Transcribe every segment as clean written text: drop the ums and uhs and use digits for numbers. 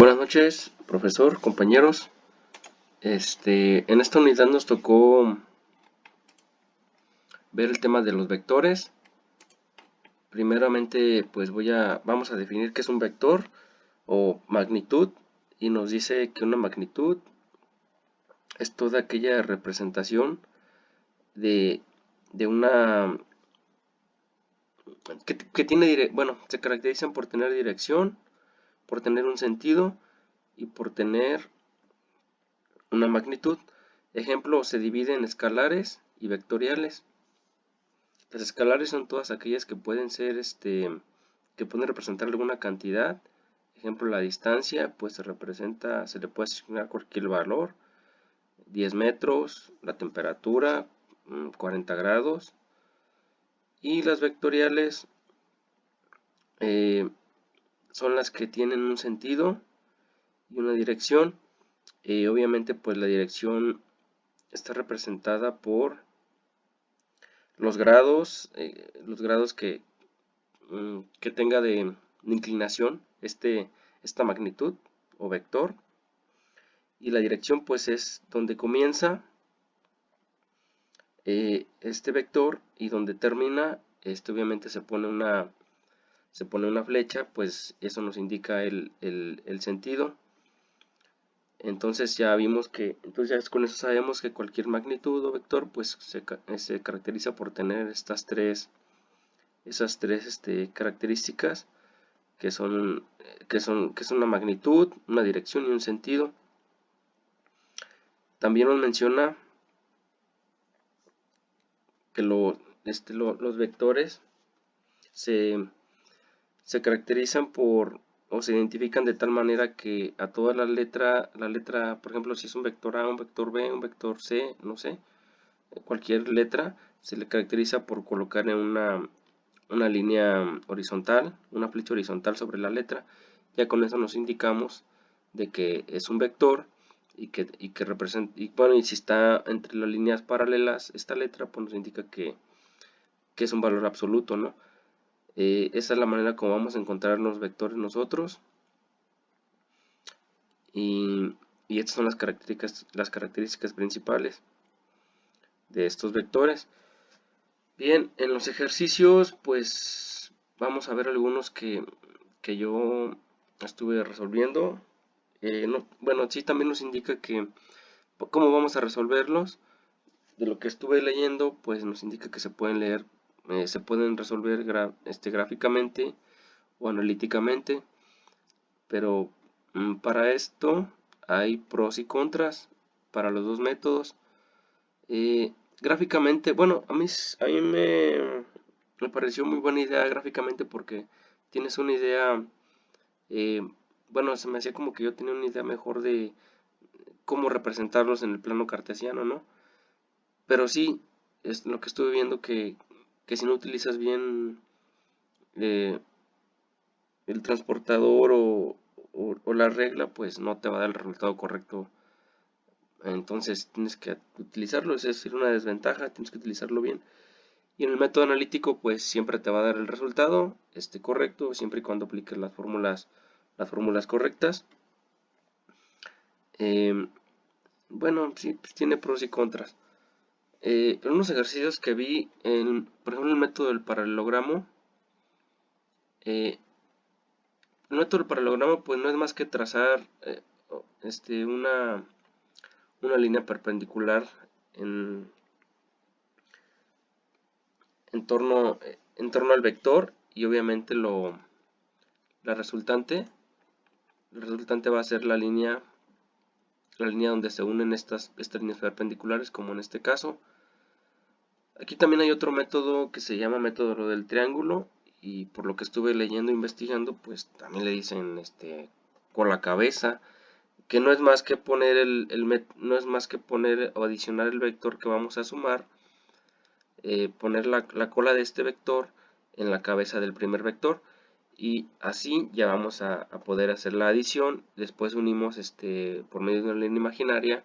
Buenas noches, profesor, compañeros. En esta unidad nos tocó ver el tema de los vectores. Primeramente, pues vamos a definir qué es un vector o magnitud, y nos dice que una magnitud es toda aquella representación de una que tiene, se caracterizan por tener dirección, por tener un sentido y por tener una magnitud. Ejemplo, se divide en escalares y vectoriales. Las escalares son todas aquellas que pueden ser, que pueden representar alguna cantidad. Ejemplo, la distancia, pues se le puede asignar cualquier valor, 10 metros, la temperatura, 40 grados. Y las vectoriales son las que tienen un sentido y una dirección. Obviamente, pues la dirección está representada por los grados que tenga de inclinación esta magnitud o vector, y la dirección pues es donde comienza este vector y donde termina. Obviamente se pone una flecha, pues eso nos indica el sentido. Entonces entonces con eso sabemos que cualquier magnitud o vector pues se caracteriza por tener esas tres características, que son una magnitud, una dirección y un sentido. También nos menciona que los vectores se caracterizan o se identifican de tal manera que a toda la letra, por ejemplo, si es un vector A, un vector B, un vector C, no sé, cualquier letra, se le caracteriza por colocar en una línea horizontal, una flecha horizontal sobre la letra. Ya con eso nos indicamos de que es un vector y que representa, y si está entre las líneas paralelas esta letra, pues nos indica que es un valor absoluto, ¿no? Esa es la manera como vamos a encontrar los vectores nosotros, y estas son las características principales de estos vectores. Bien, en los ejercicios pues vamos a ver algunos que yo estuve resolviendo. Sí, también nos indica que cómo vamos a resolverlos. De lo que estuve leyendo, pues nos indica que se pueden leer, se pueden resolver gráficamente o analíticamente, pero para esto hay pros y contras para los dos métodos. Gráficamente, bueno, a mí me pareció muy buena idea gráficamente, porque tienes una idea, se me hacía como que yo tenía una idea mejor de cómo representarlos en el plano cartesiano, ¿no? Pero sí, es lo que estuve viendo, que si no utilizas bien el transportador o la regla, pues no te va a dar el resultado correcto. Entonces tienes que utilizarlo, es decir, una desventaja, tienes que utilizarlo bien. Y en el método analítico, pues siempre te va a dar el resultado correcto, siempre y cuando apliques las fórmulas correctas. Bueno, sí, pues tiene pros y contras. En unos ejercicios que vi, por ejemplo, el método del paralelogramo, el método del paralelogramo pues no es más que trazar una línea perpendicular en torno al vector, y obviamente la resultante va a ser la línea donde se unen estas líneas perpendiculares, como en este caso. Aquí también hay otro método que se llama método del triángulo, y por lo que estuve leyendo e investigando, pues también le dicen con la cabeza, que no es más que poner o adicionar el vector que vamos a sumar, poner la cola de este vector en la cabeza del primer vector, y así ya vamos a poder hacer la adición. Después unimos por medio de una línea imaginaria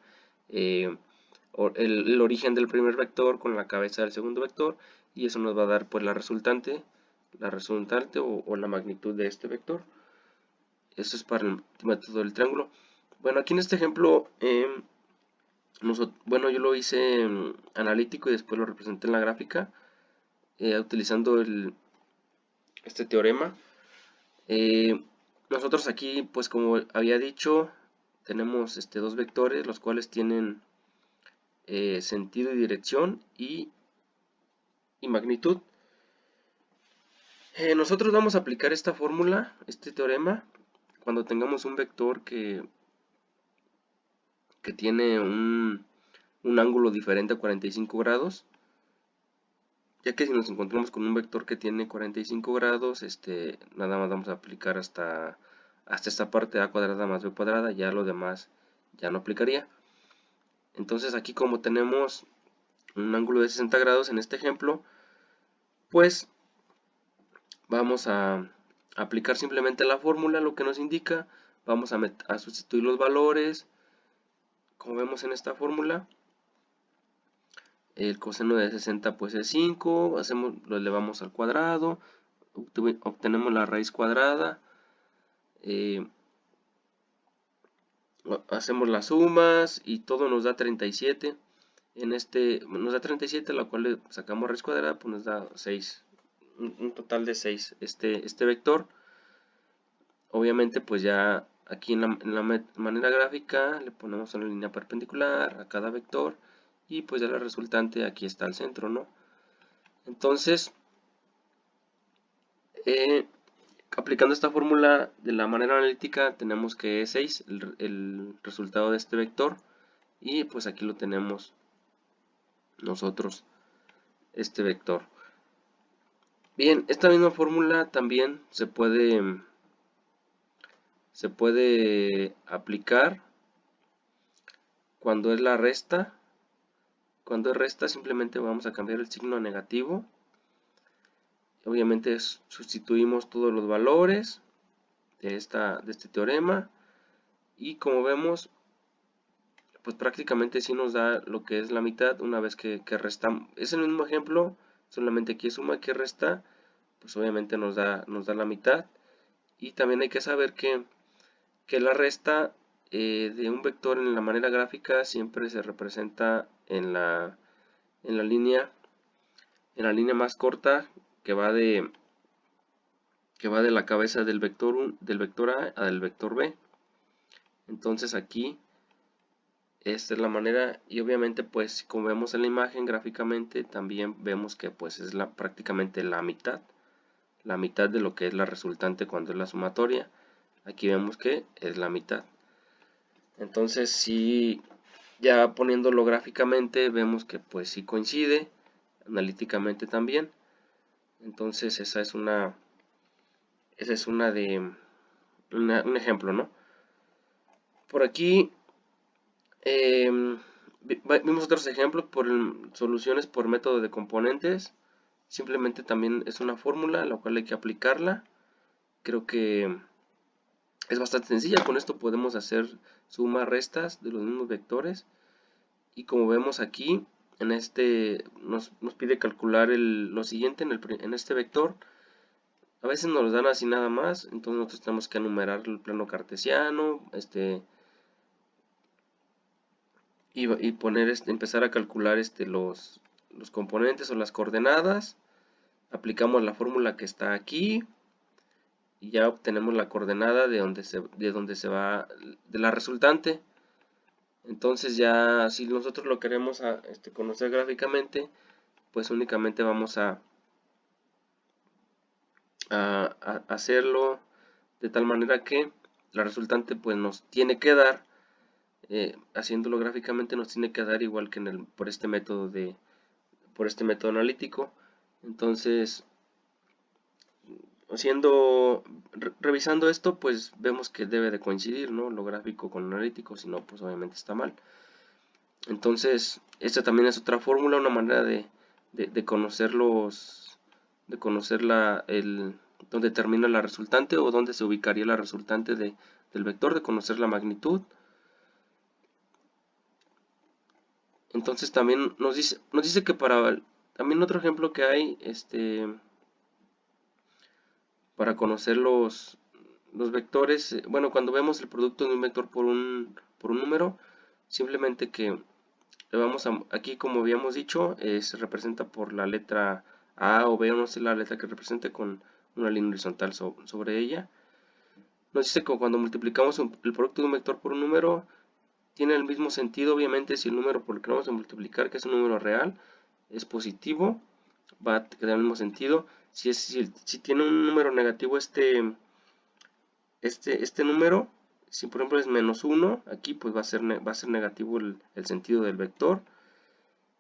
el origen del primer vector con la cabeza del segundo vector, y eso nos va a dar pues la resultante o la magnitud de este vector. Eso es para el método del triángulo. Bueno, aquí en este ejemplo, bueno, yo lo hice analítico y después lo representé en la gráfica utilizando este teorema. Nosotros aquí, pues como había dicho, tenemos dos vectores, los cuales tienen sentido y dirección y magnitud. Nosotros vamos a aplicar esta fórmula, este teorema, cuando tengamos un vector que tiene un ángulo diferente a 45 grados, ya que si nos encontramos con un vector que tiene 45 grados, nada más vamos a aplicar hasta esta parte a cuadrada más b cuadrada, ya lo demás ya no aplicaría. Entonces aquí, como tenemos un ángulo de 60 grados en este ejemplo, pues vamos a aplicar simplemente la fórmula, lo que nos indica. Vamos a sustituir los valores, como vemos en esta fórmula. El coseno de 60 pues es 5, lo elevamos al cuadrado, obtenemos la raíz cuadrada, hacemos las sumas y todo nos da 37. Nos da 37, la cual le sacamos raíz cuadrada, pues nos da 6, un total de 6 este vector. Obviamente pues ya aquí en la manera gráfica le ponemos una línea perpendicular a cada vector y pues ya la resultante aquí está al centro, ¿no? Entonces, aplicando esta fórmula de la manera analítica, tenemos que es 6 el resultado de este vector, y pues aquí lo tenemos nosotros, este vector. Bien, esta misma fórmula también se puede aplicar cuando es la resta. Cuando es resta, simplemente vamos a cambiar el signo a negativo. Obviamente sustituimos todos los valores de este teorema, y como vemos, pues prácticamente sí nos da lo que es la mitad una vez que restamos. Es el mismo ejemplo, solamente aquí es suma, aquí resta, pues obviamente nos da la mitad. Y también hay que saber que la resta de un vector en la manera gráfica siempre se representa en la línea más corta, que va de la cabeza del vector A al vector B. Entonces aquí esta es la manera, y obviamente pues como vemos en la imagen gráficamente, también vemos que pues es prácticamente la mitad de lo que es la resultante cuando es la sumatoria. Aquí vemos que es la mitad. Entonces, si ya poniéndolo gráficamente, vemos que pues sí coincide, analíticamente también. Entonces esa es un ejemplo, ¿no? Por aquí vimos otros ejemplos por soluciones por método de componentes. Simplemente también es una fórmula, la cual hay que aplicarla. Creo que es bastante sencilla. Con esto podemos hacer sumas, restas de los mismos vectores. Y como vemos aquí, nos pide calcular lo siguiente en este vector. A veces nos lo dan así nada más, entonces nosotros tenemos que enumerar el plano cartesiano, y poner empezar a calcular los componentes o las coordenadas. Aplicamos la fórmula que está aquí y ya obtenemos la coordenada de donde se va, de la resultante. Entonces ya si nosotros lo queremos conocer gráficamente, pues únicamente vamos a hacerlo de tal manera que la resultante pues nos tiene que dar, haciéndolo gráficamente nos tiene que dar igual que por este método analítico. Entonces, revisando esto, pues vemos que debe de coincidir, ¿no?, lo gráfico con lo analítico, si no pues obviamente está mal. Entonces esta también es otra fórmula, una manera de conocer dónde termina la resultante o dónde se ubicaría la resultante del vector, de conocer la magnitud. Entonces también nos dice que también otro ejemplo que hay, para conocer los vectores, bueno, cuando vemos el producto de un vector por un número, simplemente que le vamos a, aquí como habíamos dicho, se representa por la letra A o B, o no sé la letra que represente, con una línea horizontal sobre ella. Nos dice que cuando multiplicamos el producto de un vector por un número, tiene el mismo sentido, obviamente, si el número por el que vamos a multiplicar, que es un número real, es positivo, va a tener el mismo sentido. Si tiene un número negativo este número, si por ejemplo es -1, aquí pues va a ser negativo el sentido del vector.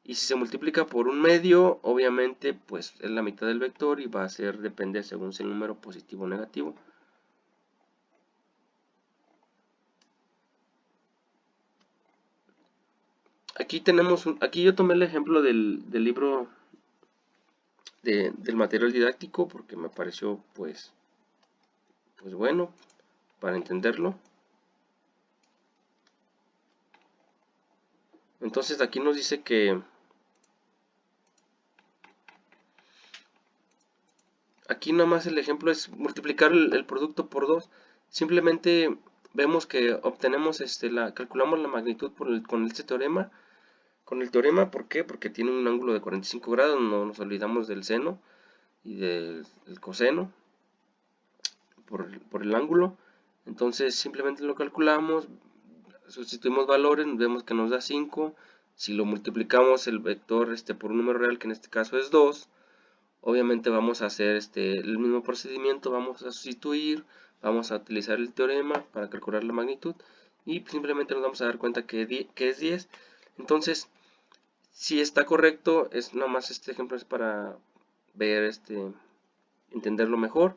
Y si se multiplica por un medio, obviamente pues es la mitad del vector y va a ser, depende según si el número positivo o negativo. Aquí yo tomé el ejemplo del libro del material didáctico porque me pareció pues bueno para entenderlo. Entonces aquí nos dice que aquí nada más el ejemplo es multiplicar el producto por 2. Simplemente vemos que obtenemos calculamos la magnitud con este teorema. Con el teorema, ¿por qué? Porque tiene un ángulo de 45 grados, no nos olvidamos del seno y del coseno por el ángulo. Entonces simplemente lo calculamos, sustituimos valores, vemos que nos da 5. Si lo multiplicamos el vector por un número real, que en este caso es 2, obviamente vamos a hacer el mismo procedimiento, vamos a sustituir, vamos a utilizar el teorema para calcular la magnitud y simplemente nos vamos a dar cuenta que es 10. Entonces, si está correcto, es nada más este ejemplo es para ver, entenderlo mejor.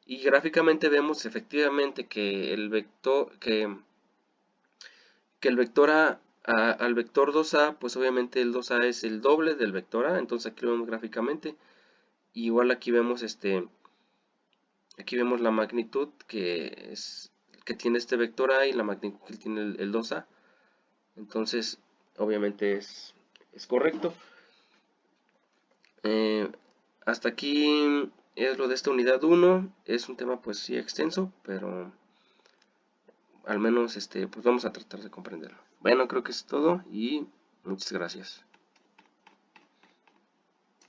Y gráficamente vemos efectivamente que el vector, que el vector al vector 2A, pues obviamente el 2A es el doble del vector A, entonces aquí lo vemos gráficamente. Igual aquí vemos aquí vemos la magnitud que tiene este vector A y la magnitud que tiene el 2A. Entonces, obviamente es correcto. Hasta aquí es lo de esta unidad 1. Es un tema pues sí extenso, pero al menos pues vamos a tratar de comprenderlo. Bueno, creo que es todo y muchas gracias.